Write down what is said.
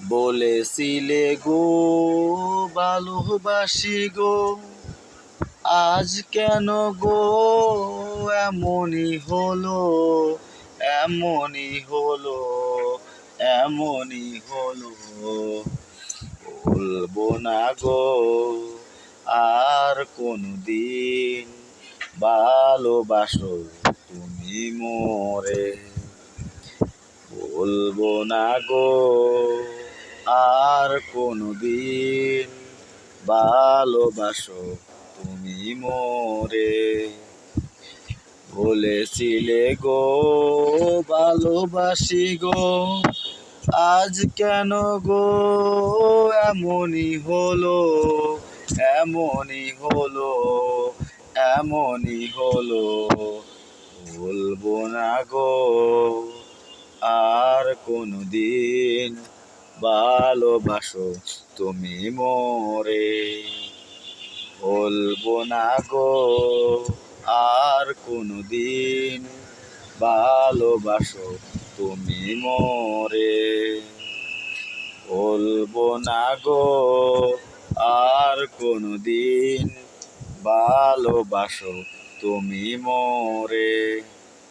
বলেছিলে গো ভালোবাসি গো, আজ কেন গো এমনই হলো, এমনই হলো, এমনই হলো। বলবো না গো আর কোনদিন, ভালোবাসো তুমি মোরে। বলবো না গো আর কোনদিন, ভালোবাসো তুমি মোরে। বলেছিলে গো ভালোবাসি গো, আজ কেন গো এমনই হলো, এমনই হলো, এমনই হলো। বলবো না গো আর কোনদিন, ভালোবাসো তুমি মোরে। বলবো না গো আর কোনদিন, ভালোবাসো তুমি মোরে। বলবো না গো আর কোনদিন, ভালোবাসো তুমি মোরে।